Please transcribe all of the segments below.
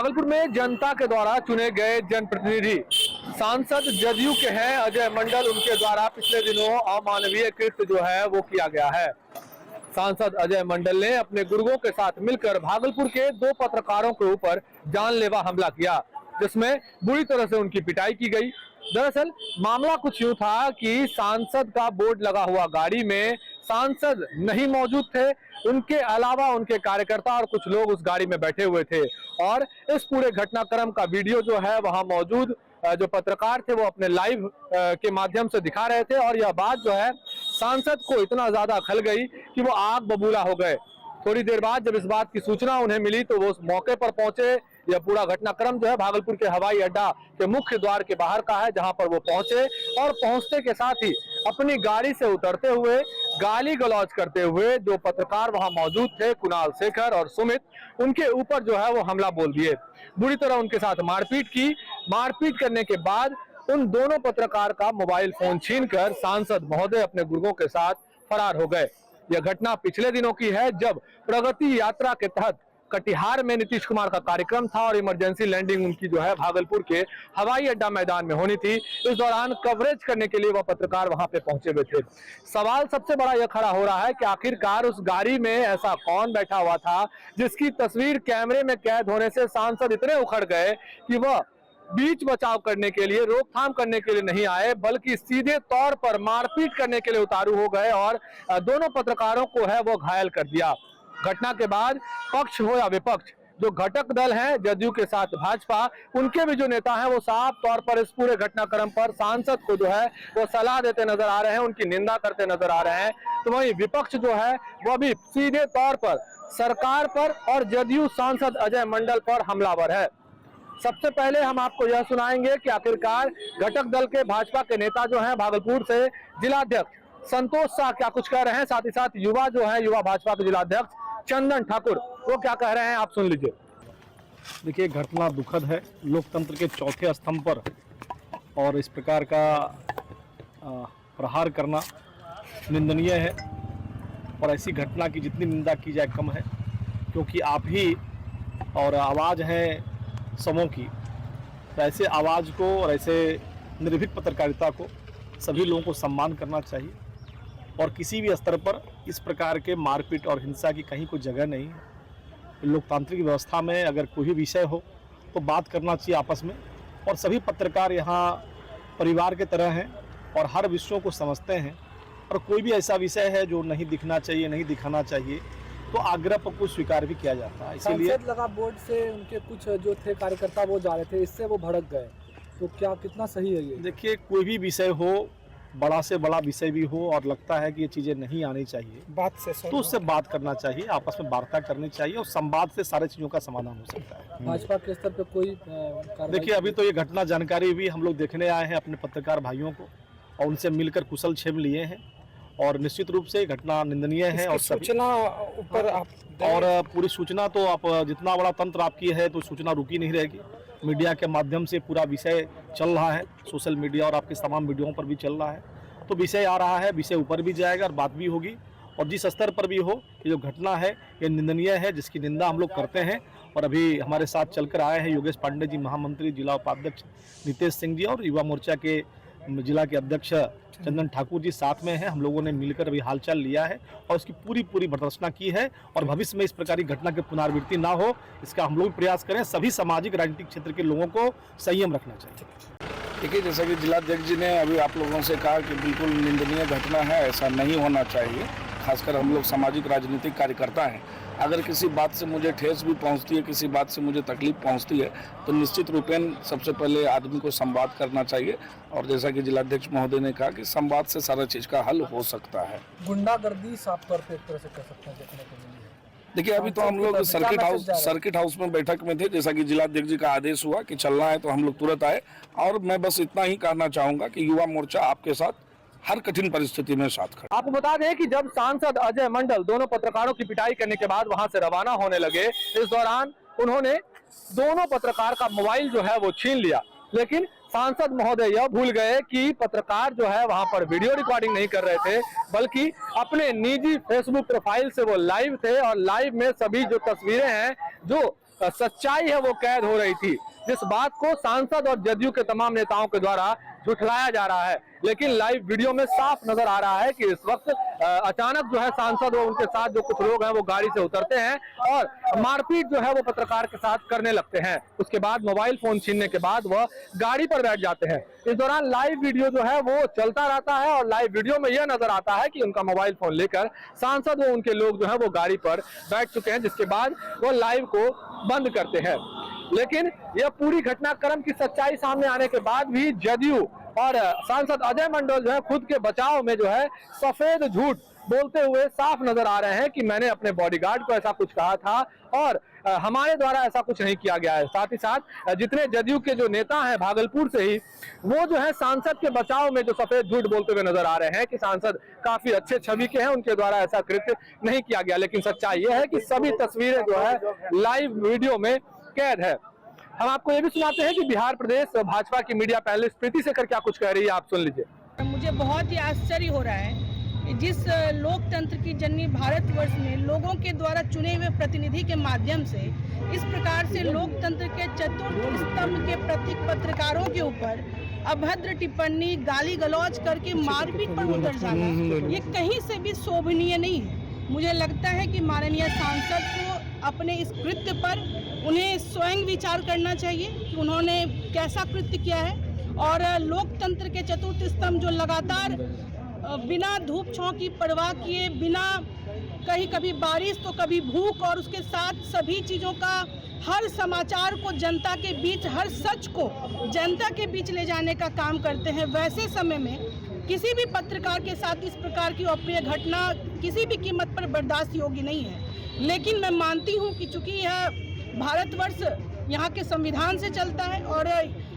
भागलपुर में जनता के द्वारा चुने गए जनप्रतिनिधि सांसद जदयू के हैं अजय मंडल। उनके द्वारा पिछले दिनों अमानवीय कृत्य जो है वो किया गया है। सांसद अजय मंडल ने अपने गुर्गों के साथ मिलकर भागलपुर के 2 पत्रकारों के ऊपर जानलेवा हमला किया, जिसमें बुरी तरह से उनकी पिटाई की गई। दरअसल मामला कुछ यूं था कि सांसद का बोर्ड लगा हुआ गाड़ी में सांसद नहीं मौजूद थे, उनके अलावा उनके कार्यकर्ता और कुछ लोग उस गाड़ी में बैठे हुए थे और इस पूरे घटनाक्रम का वीडियो जो है वहां मौजूद जो पत्रकार थे वो अपने लाइव के माध्यम से दिखा रहे थे। और यह बात जो है सांसद को इतना ज्यादा खल गई कि वो आग बबूला हो गए। थोड़ी देर बाद जब इस बात की सूचना उन्हें मिली तो वो उस मौके पर पहुंचे। यह पूरा घटनाक्रम जो है भागलपुर के हवाई अड्डा के मुख्य द्वार के बाहर का है, जहां पर वो पहुंचे और पहुंचते के साथ ही अपनी गाड़ी से उतरते हुए गाली गलौज करते हुए जो पत्रकार वहां मौजूद थे, कुणाल शेखर और सुमित, उनके ऊपर जो है वो हमला बोल दिए। बुरी तरह उनके साथ मारपीट की। मारपीट करने के बाद उन दोनों पत्रकार का मोबाइल फोन छीनकर सांसद महोदय अपने गुर्गों के साथ फरार हो गए। यह घटना पिछले दिनों की है, जब प्रगति यात्रा के तहत कटिहार में नीतीश कुमार का कार्यक्रम था और इमरजेंसी लैंडिंग उनकी जो है भागलपुर के हवाई अड्डा मैदान में होनी थी। इस दौरान कवरेज करने के लिए वह पत्रकार वहां पे पहुंचे हुए थे। सवाल सबसे बड़ा यह खड़ा हो रहा है कि आखिरकार उस गाड़ी में ऐसा कौन बैठा हुआ था जिसकी तस्वीर कैमरे में कैद होने से सांसद इतने उखड़ गए कि वह बीच बचाव करने के लिए, रोकथाम करने के लिए नहीं आए, बल्कि सीधे तौर पर मारपीट करने के लिए उतारू हो गए और दोनों पत्रकारों को है वो घायल कर दिया। घटना के बाद पक्ष हो या विपक्ष, जो घटक दल हैं जदयू के साथ भाजपा, उनके भी जो नेता हैं वो साफ तौर पर इस पूरे घटनाक्रम पर सांसद को जो है वो सलाह देते नजर आ रहे हैं, उनकी निंदा करते नजर आ रहे हैं। तो वहीं विपक्ष जो है वो भी सीधे तौर पर सरकार पर और जदयू सांसद अजय मंडल पर हमलावर है। सबसे पहले हम आपको यह सुनाएंगे कि आखिरकार घटक दल के भाजपा के नेता जो हैं भागलपुर से जिलाध्यक्ष संतोष शाह क्या कुछ कह रहे हैं, साथ ही साथ युवा जो है युवा भाजपा के जिलाध्यक्ष चंदन ठाकुर वो क्या कह रहे हैं, आप सुन लीजिए। देखिए, घटना दुखद है। लोकतंत्र के चौथे स्तंभ पर और इस प्रकार का प्रहार करना निंदनीय है और ऐसी घटना की जितनी निंदा की जाए कम है, क्योंकि आप ही और आवाज़ है समूह की। तो ऐसे आवाज़ को और ऐसे निर्भीक पत्रकारिता को सभी लोगों को सम्मान करना चाहिए और किसी भी स्तर पर इस प्रकार के मारपीट और हिंसा की कहीं कोई जगह नहीं है। लोकतांत्रिक व्यवस्था में अगर कोई भी विषय हो तो बात करना चाहिए आपस में, और सभी पत्रकार यहाँ परिवार के तरह हैं और हर विषयों को समझते हैं। और कोई भी ऐसा विषय है जो नहीं दिखना चाहिए, नहीं दिखाना चाहिए, तो आग्रह पर कुछ स्वीकार भी किया जाता है। इसीलिए सांसद लगा बोर्ड से उनके कुछ जो थे कार्यकर्ता वो जा रहे थे, इससे वो भड़क गए, तो क्या कितना सही है ये? देखिए, कोई भी विषय हो, बड़ा से बड़ा विषय भी हो और लगता है कि ये चीज़ें नहीं आनी चाहिए, बात से तो उससे बात करना चाहिए, आपस में वार्ता करनी चाहिए और संवाद से सारी चीज़ों का समाधान हो सकता है। भाजपा के स्तर पे कोई देखिए, अभी तो ये घटना जानकारी भी हम लोग देखने आए हैं अपने पत्रकार भाइयों को और उनसे मिलकर कुशल क्षेम लिए हैं और निश्चित रूप से घटना निंदनीय है। और सूचना ऊपर आप और पूरी सूचना तो आप जितना बड़ा तंत्र आपकी है तो सूचना रुकी नहीं रहेगी। मीडिया के माध्यम से पूरा विषय चल रहा है, सोशल मीडिया और आपके तमाम वीडियो पर भी चल रहा है, तो विषय आ रहा है, विषय ऊपर भी जाएगा और बात भी होगी। और जिस स्तर पर भी हो, ये जो घटना है ये निंदनीय है, जिसकी निंदा हम लोग करते हैं। और अभी हमारे साथ चलकर आए हैं योगेश पांडे जी, महामंत्री, जिला उपाध्यक्ष नितेश सिंह जी और युवा मोर्चा के जिला के अध्यक्ष चंदन ठाकुर जी साथ में हैं। हम लोगों ने मिलकर अभी हालचाल लिया है और उसकी पूरी भर्त्सना की है और भविष्य में इस प्रकार की घटना की पुनरावृत्ति ना हो, इसका हम लोग प्रयास करें। सभी सामाजिक राजनीतिक क्षेत्र के लोगों को संयम रखना चाहिए। देखिए, जैसा कि जिलाध्यक्ष जी ने अभी आप लोगों से कहा कि बिल्कुल निंदनीय घटना है, ऐसा नहीं होना चाहिए। खासकर हम लोग सामाजिक राजनीतिक कार्यकर्ता हैं, अगर किसी बात से मुझे ठेस भी पहुंचती है, किसी बात से मुझे तकलीफ पहुंचती है, तो निश्चित रूपेण सबसे पहले आदमी को संवाद करना चाहिए। और जैसा कि जिलाध्यक्ष महोदय ने कहा कि संवाद से सारा चीज़ का हल हो सकता है। गुंडागर्दी साफ तौर पे एक तरह से कह सकते हैं देखने को मिली है। देखिए, अभी तो हम लोग सर्किट हाउस में बैठक में थे। जैसा कि जिलाध्यक्ष जी का आदेश हुआ कि चलना है तो हम लोग तुरंत आए। और मैं बस इतना ही कहना चाहूँगा कि युवा मोर्चा आपके साथ हर कठिन परिस्थिति में साथ खड़ा। आपको बता दें कि जब सांसद अजय मंडल दोनों पत्रकारों की पिटाई करने के बाद वहां से रवाना होने लगे, इस दौरान उन्होंने दोनों पत्रकार का मोबाइल जो है वो छीन लिया। लेकिन सांसद महोदय यह भूल गए कि पत्रकार जो है वहां पर वीडियो रिकॉर्डिंग नहीं कर रहे थे, बल्कि अपने निजी फेसबुक प्रोफाइल से वो लाइव थे और लाइव में सभी जो तस्वीरें हैं जो सच्चाई है वो कैद हो रही थी, जिस बात को सांसद और जदयू के तमाम नेताओं के द्वारा झुठलाया जा रहा है। लेकिन लाइव वीडियो में साफ नजर आ रहा है कि इस वक्त अचानक जो है सांसद और उनके साथ जो कुछ लोग हैं वो गाड़ी से उतरते हैं और मारपीट जो है वो पत्रकार के साथ करने लगते हैं। उसके बाद मोबाइल फोन छीनने के बाद वह गाड़ी पर बैठ जाते हैं। इस दौरान लाइव वीडियो जो है वो चलता रहता है और लाइव वीडियो में यह नजर आता है कि उनका मोबाइल फोन लेकर सांसद व उनके लोग जो है वो गाड़ी पर बैठ चुके हैं, जिसके बाद वो लाइव को बंद करते हैं। लेकिन यह पूरी घटनाक्रम की सच्चाई सामने आने के बाद भी जदयू और सांसद अजय मंडल जो है खुद के बचाव में जो है सफेद झूठ बोलते हुए साफ नजर आ रहे हैं कि मैंने अपने बॉडीगार्ड को ऐसा कुछ कहा था और हमारे द्वारा ऐसा कुछ नहीं किया गया है। साथ ही साथ जितने जदयू के जो नेता हैं भागलपुर से ही, वो जो है सांसद के बचाव में जो सफेद झूठ बोलते हुए नजर आ रहे हैं कि सांसद काफी अच्छे छवि के हैं, उनके द्वारा ऐसा कृत्य नहीं किया गया। लेकिन सच्चाई यह है कि सभी तस्वीरें जो है लाइव वीडियो में कैद है। हम आपको ये भी सुनाते हैं कि बिहार प्रदेश भाजपा की मीडिया पैनलिस्ट प्रीति शेखर क्या कुछ कह रही है, आप सुन लीजिए। मुझे बहुत ही आश्चर्य हो रहा है कि जिस लोकतंत्र की जननी भारतवर्ष में लोगों के द्वारा चुने हुए प्रतिनिधि के माध्यम से इस प्रकार से लोकतंत्र के चतुर्थ स्तंभ के प्रतीक पत्रकारों के ऊपर अभद्र टिप्पणी, गाली गलौज करके मारपीट पर उतर जाना, ये कहीं से भी शोभनीय नहीं है। मुझे लगता है कि माननीय सांसद को अपने इस कृत्य पर उन्हें स्वयं विचार करना चाहिए कि उन्होंने कैसा कृत्य किया है। और लोकतंत्र के चतुर्थ स्तंभ जो लगातार बिना धूप छांव की परवाह किए, बिना कहीं कभी बारिश तो कभी भूख, और उसके साथ सभी चीज़ों का हर समाचार को जनता के बीच, हर सच को जनता के बीच ले जाने का काम करते हैं, वैसे समय में किसी भी पत्रकार के साथ इस प्रकार की अप्रिय घटना किसी भी कीमत पर बर्दाश्त योग्य नहीं है। लेकिन मैं मानती हूं कि चूंकि यह भारतवर्ष यहाँ के संविधान से चलता है और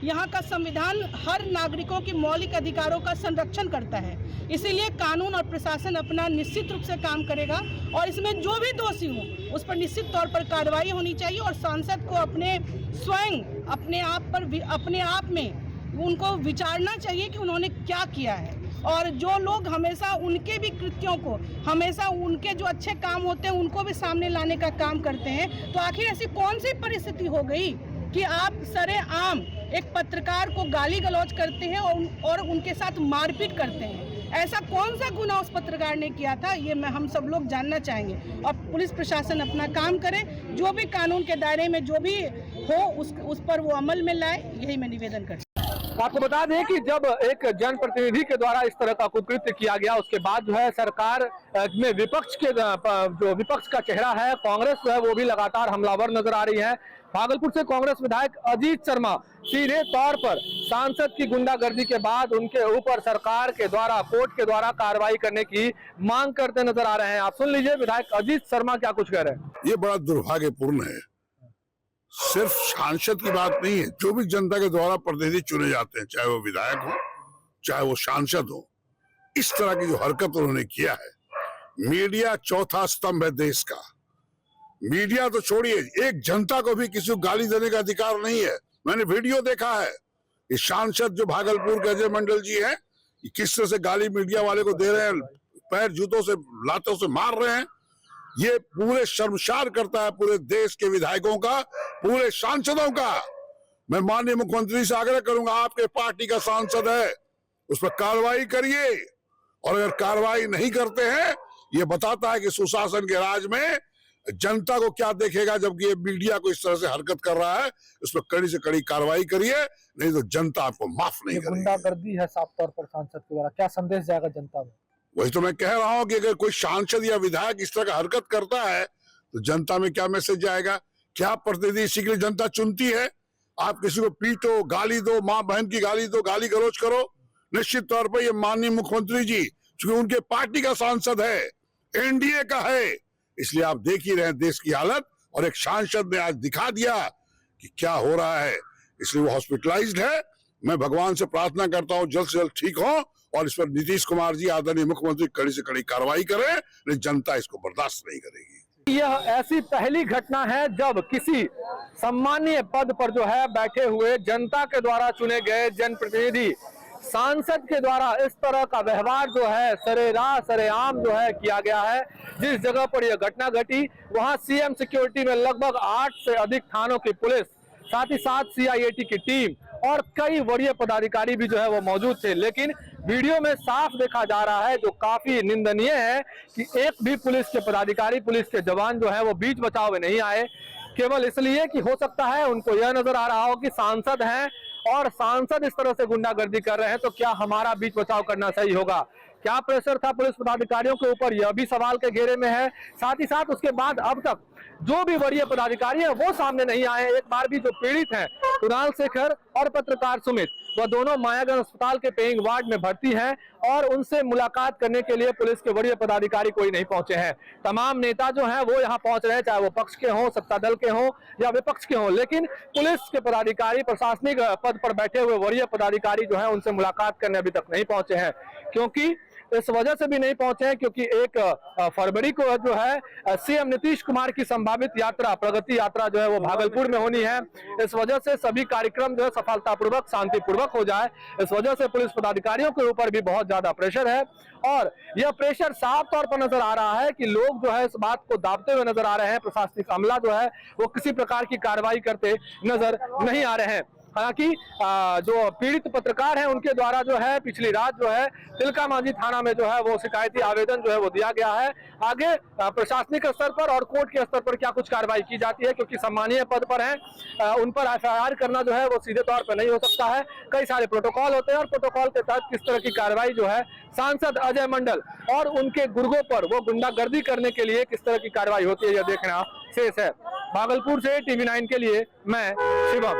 यहाँ का संविधान हर नागरिकों के मौलिक अधिकारों का संरक्षण करता है, इसीलिए कानून और प्रशासन अपना निश्चित रूप से काम करेगा और इसमें जो भी दोषी हो उस पर निश्चित तौर पर कार्रवाई होनी चाहिए। और सांसद को अपने स्वयं अपने आप में उनको विचारना चाहिए कि उन्होंने क्या किया है। और जो लोग हमेशा उनके भी कृत्यों को, हमेशा उनके जो अच्छे काम होते हैं उनको भी सामने लाने का काम करते हैं, तो आखिर ऐसी कौन सी परिस्थिति हो गई कि आप सरेआम एक पत्रकार को गाली गलौज करते हैं और उनके साथ मारपीट करते हैं? ऐसा कौन सा गुनाह उस पत्रकार ने किया था, ये हम सब लोग जानना चाहेंगे। और पुलिस प्रशासन अपना काम करे, जो भी कानून के दायरे में जो भी हो उस पर वो अमल में लाए, यही मैं निवेदन करती हूँ। आपको बता दें कि जब एक जनप्रतिनिधि के द्वारा इस तरह का कुकृत्य किया गया, उसके बाद जो है सरकार में विपक्ष का चेहरा है कांग्रेस जो है वो भी लगातार हमलावर नजर आ रही है। भागलपुर से कांग्रेस विधायक अजीत शर्मा सीधे तौर पर सांसद की गुंडागर्दी के बाद उनके ऊपर सरकार के द्वारा, कोर्ट के द्वारा कार्रवाई करने की मांग करते नजर आ रहे हैं। आप सुन लीजिए विधायक अजीत शर्मा क्या कुछ कह रहे हैं। ये बड़ा दुर्भाग्यपूर्ण है। सिर्फ सांसद की बात नहीं है, जो भी जनता के द्वारा प्रतिनिधि चुने जाते हैं, चाहे वो विधायक हो चाहे वो सांसद हो, इस तरह की जो हरकत उन्होंने किया है। मीडिया चौथा स्तंभ है देश का। मीडिया तो छोड़िए, एक जनता को भी किसी को गाली देने का अधिकार नहीं है। मैंने वीडियो देखा है, ये सांसद जो भागलपुर के अजय मंडल जी हैं, किस तरह से गाली मीडिया वाले को दे रहे हैं, पैर जूतों से, लातों से मार रहे हैं। ये पूरे शर्मसार करता है पूरे देश के विधायकों का, पूरे सांसदों का। मैं माननीय मुख्यमंत्री से आग्रह करूंगा, आपके पार्टी का सांसद है, उस पर कार्रवाई करिए। और अगर कार्रवाई नहीं करते हैं, ये बताता है कि सुशासन के राज में जनता को क्या देखेगा, जबकि ये मीडिया को इस तरह से हरकत कर रहा है। उस पर कड़ी से कड़ी कार्रवाई करिए, नहीं तो जनता आपको माफ नहीं करेगी। गुंडागर्दी है साफ तौर पर सांसद के द्वारा, क्या संदेश जाएगा जनता में? वही तो मैं कह रहा हूं कि अगर कोई सांसद या विधायक इस तरह का हरकत करता है तो जनता में क्या मैसेज जाएगा? क्या प्रतिनिधि इसी के लिए जनता चुनती है? आप किसी को पीटो, गाली दो, माँ बहन की गाली दो, गाली गलौज करो, निश्चित तौर पर ये माननीय मुख्यमंत्री जी, क्योंकि उनके पार्टी का सांसद है, एनडीए का है, इसलिए आप देख ही रहे देश की हालत। और एक सांसद ने आज दिखा दिया कि क्या हो रहा है, इसलिए वो हॉस्पिटलाइज्ड है। मैं भगवान से प्रार्थना करता हूँ जल्द से जल्द ठीक हो और इस पर नीतीश कुमार जी, आदरणीय मुख्यमंत्री, कड़ी से कड़ी कार्रवाई करें, नहीं जनता इसको बर्दाश्त नहीं करेगी। यह ऐसी पहली घटना है जब किसी सम्मानीय पद पर जो है बैठे हुए जनता के द्वारा चुने गए जनप्रतिनिधि सांसद के द्वारा इस तरह का व्यवहार जो है सरेआम जो है किया गया है। जिस जगह पर यह घटना घटी वहां सीएम सिक्योरिटी में लगभग 8 से अधिक थानों की पुलिस, साथ ही साथ सीआईएटी की टीम और कई वरीय पदाधिकारी भी जो है वो मौजूद थे। लेकिन वीडियो में साफ देखा जा रहा है, जो काफी निंदनीय है, कि एक भी पुलिस के पदाधिकारी, पुलिस के जवान जो है वो बीच बचाव में नहीं आए, केवल इसलिए कि हो सकता है उनको यह नजर आ रहा हो कि सांसद हैं और सांसद इस तरह से गुंडागर्दी कर रहे हैं तो क्या हमारा बीच बचाव करना सही होगा। क्या प्रेशर था पुलिस पदाधिकारियों के ऊपर, यह भी सवाल के घेरे में है। साथ ही साथ उसके बाद अब तक जो भी वरीय पदाधिकारी हैं वो सामने नहीं आए। एक बार भी जो पीड़ित हैं कुणाल शेखर और पत्रकार सुमित, वह दोनों मायागंज अस्पताल के पेइंग वार्ड में भर्ती हैं और उनसे मुलाकात करने के लिए पुलिस के वरीय पदाधिकारी कोई नहीं पहुंचे हैं। तमाम नेता जो हैं वो यहाँ पहुंच रहे हैं, चाहे वो पक्ष के हों, सत्ता दल के हों या विपक्ष के हों, लेकिन पुलिस के पदाधिकारी, प्रशासनिक पद पर बैठे हुए वरीय पदाधिकारी जो है उनसे मुलाकात करने अभी तक नहीं पहुंचे हैं। क्योंकि इस वजह से भी नहीं पहुंचे हैं क्योंकि 1 फरवरी को जो है सीएम नीतीश कुमार की संभावित यात्रा, प्रगति यात्रा जो है वो भागलपुर में होनी है। इस वजह से सभी कार्यक्रम जो है सफलतापूर्वक, शांतिपूर्वक हो जाए, इस वजह से पुलिस पदाधिकारियों के ऊपर भी बहुत ज्यादा प्रेशर है। और यह प्रेशर साफ तौर पर नजर आ रहा है कि लोग जो है इस बात को दाबते हुए नजर आ रहे हैं। प्रशासनिक अमला जो है वो किसी प्रकार की कार्रवाई करते नजर नहीं आ रहे हैं। हालांकि जो पीड़ित पत्रकार हैं उनके द्वारा जो है पिछली रात जो है तिलका मांझी थाना में जो है वो शिकायती आवेदन जो है वो दिया गया है। आगे प्रशासनिक स्तर पर और कोर्ट के स्तर पर क्या कुछ कार्रवाई की जाती है, क्योंकि सम्मानीय पद पर हैं, उन पर एफआईआर करना जो है वो सीधे तौर पर नहीं हो सकता है। कई सारे प्रोटोकॉल होते हैं और प्रोटोकॉल के तहत किस तरह की कार्रवाई जो है सांसद अजय मंडल और उनके गुर्गों पर वो गुंडागर्दी करने के लिए किस तरह की कार्रवाई होती है, यह देखना शेष है। भागलपुर से TV9 के लिए मैं शिवम।